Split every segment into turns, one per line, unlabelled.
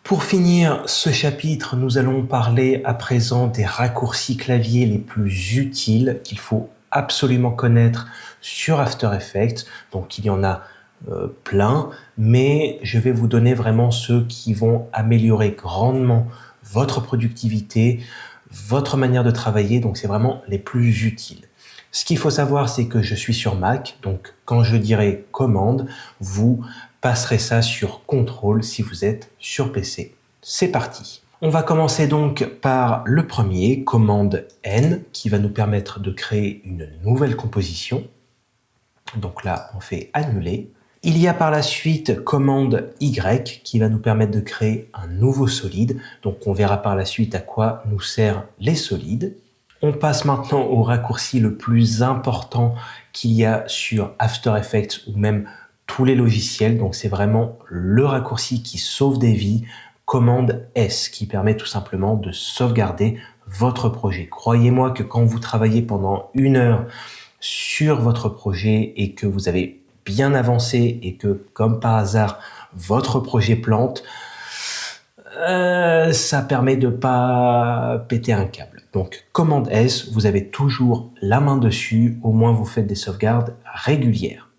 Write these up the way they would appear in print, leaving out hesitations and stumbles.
Pour finir ce chapitre, nous allons parler à présent des raccourcis clavier les plus utiles qu'il faut absolument connaître sur After Effects. Donc il y en a plein, mais je vais vous donner vraiment ceux qui vont améliorer grandement votre productivité, votre manière de travailler, donc c'est vraiment les plus utiles. Ce qu'il faut savoir, c'est que je suis sur Mac, donc quand je dirai commande, vous passerez ça sur contrôle si vous êtes sur PC. C'est parti. On va commencer donc par le premier, commande N, qui va nous permettre de créer une nouvelle composition. Donc là, on fait annuler. Il y a par la suite commande Y qui va nous permettre de créer un nouveau solide. Donc on verra par la suite à quoi nous servent les solides. On passe maintenant au raccourci le plus important qu'il y a sur After Effects ou même tous les logiciels. Donc c'est vraiment le raccourci qui sauve des vies, commande S, qui permet tout simplement de sauvegarder votre projet. Croyez-moi que quand vous travaillez pendant 1 heure sur votre projet et que vous avez bien avancé et que, comme par hasard, votre projet plante, ça permet de pas péter un câble. Donc, commande S, vous avez toujours la main dessus, au moins vous faites des sauvegardes régulières.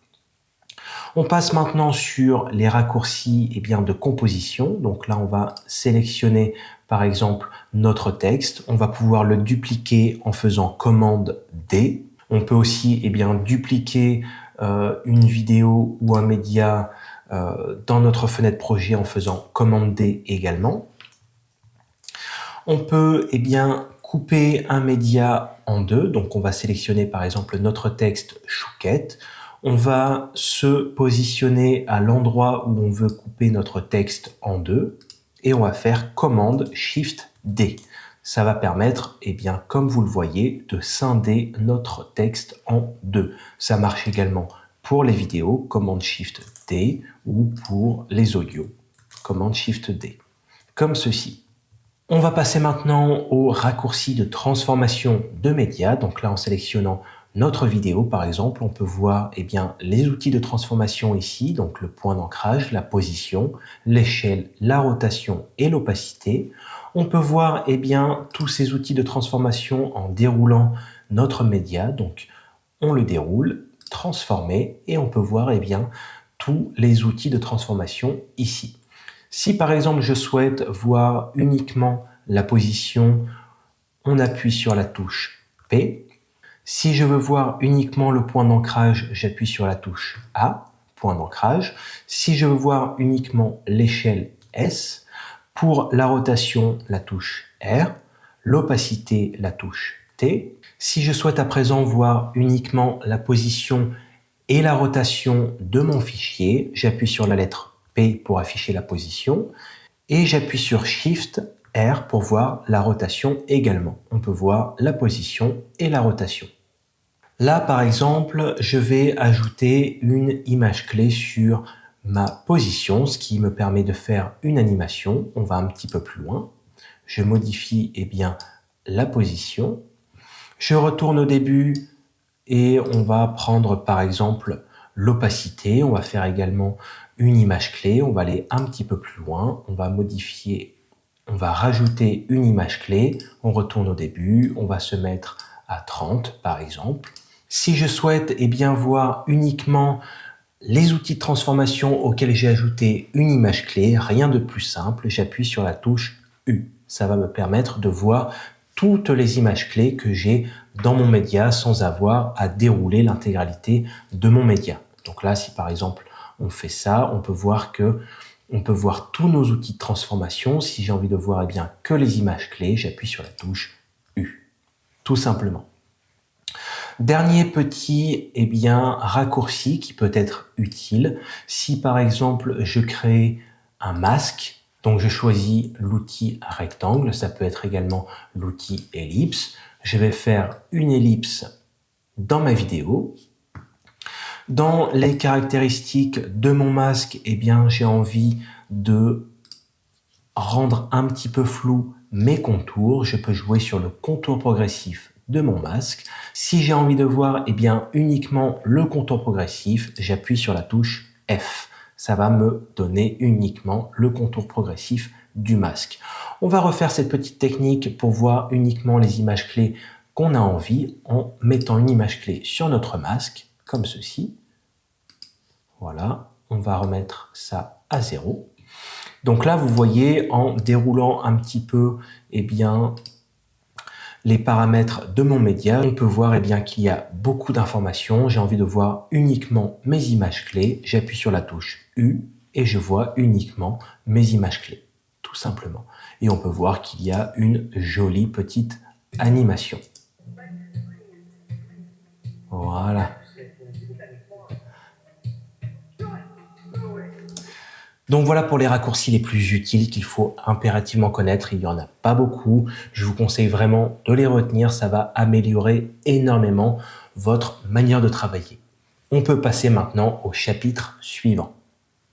On passe maintenant sur les raccourcis de composition. Donc là, on va sélectionner par exemple notre texte. On va pouvoir le dupliquer en faisant commande D. On peut aussi dupliquer une vidéo ou un média dans notre fenêtre projet en faisant commande D également. On peut couper un média en deux. Donc on va sélectionner par exemple notre texte chouquette. On va se positionner à l'endroit où on veut couper notre texte en deux et on va faire commande Shift D. Ça va permettre, comme vous le voyez, de scinder notre texte en deux. Ça marche également pour les vidéos, commande Shift D, ou pour les audios, commande Shift D, comme ceci. On va passer maintenant au raccourci de transformation de médias. Donc là, en sélectionnant notre vidéo, par exemple, on peut voir les outils de transformation ici, donc le point d'ancrage, la position, l'échelle, la rotation et l'opacité. On peut voir tous ces outils de transformation en déroulant notre média. Donc on le déroule, transformer, et on peut voir tous les outils de transformation ici. Si par exemple je souhaite voir uniquement la position, on appuie sur la touche P. Si je veux voir uniquement le point d'ancrage, j'appuie sur la touche A, point d'ancrage. Si je veux voir uniquement l'échelle S, pour la rotation, la touche R, l'opacité, la touche T. Si je souhaite à présent voir uniquement la position et la rotation de mon fichier, j'appuie sur la lettre P pour afficher la position et j'appuie sur Shift R pour voir la rotation également. On peut voir la position et la rotation. Là, par exemple, je vais ajouter une image clé sur ma position, ce qui me permet de faire une animation. On va un petit peu plus loin. Je modifie la position. Je retourne au début et on va prendre par exemple l'opacité. On va faire également une image clé. On va aller un petit peu plus loin. On va modifier, on va rajouter une image clé. On retourne au début. On va se mettre à 30 par exemple. Si je souhaite voir uniquement les outils de transformation auxquels j'ai ajouté une image clé, rien de plus simple, j'appuie sur la touche U. Ça va me permettre de voir toutes les images clés que j'ai dans mon média sans avoir à dérouler l'intégralité de mon média. Donc là, si par exemple on fait ça, on peut voir tous nos outils de transformation. Si j'ai envie de voir que les images clés, j'appuie sur la touche U. Tout simplement. Dernier petit raccourci qui peut être utile. Si par exemple je crée un masque, donc je choisis l'outil rectangle, ça peut être également l'outil ellipse. Je vais faire une ellipse dans ma vidéo. Dans les caractéristiques de mon masque, j'ai envie de rendre un petit peu flou mes contours. Je peux jouer sur le contour progressif de mon masque. Si j'ai envie de voir uniquement le contour progressif, j'appuie sur la touche F. Ça va me donner uniquement le contour progressif du masque. On va refaire cette petite technique pour voir uniquement les images clés qu'on a envie en mettant une image clé sur notre masque, comme ceci. Voilà, on va remettre ça à 0. Donc là, vous voyez, en déroulant un petit peu les paramètres de mon média, on peut voir qu'il y a beaucoup d'informations. J'ai envie de voir uniquement mes images clés. J'appuie sur la touche U et je vois uniquement mes images clés, tout simplement. Et on peut voir qu'il y a une jolie petite animation. Voilà. Donc voilà pour les raccourcis les plus utiles qu'il faut impérativement connaître. Il n'y en a pas beaucoup. Je vous conseille vraiment de les retenir. Ça va améliorer énormément votre manière de travailler. On peut passer maintenant au chapitre suivant.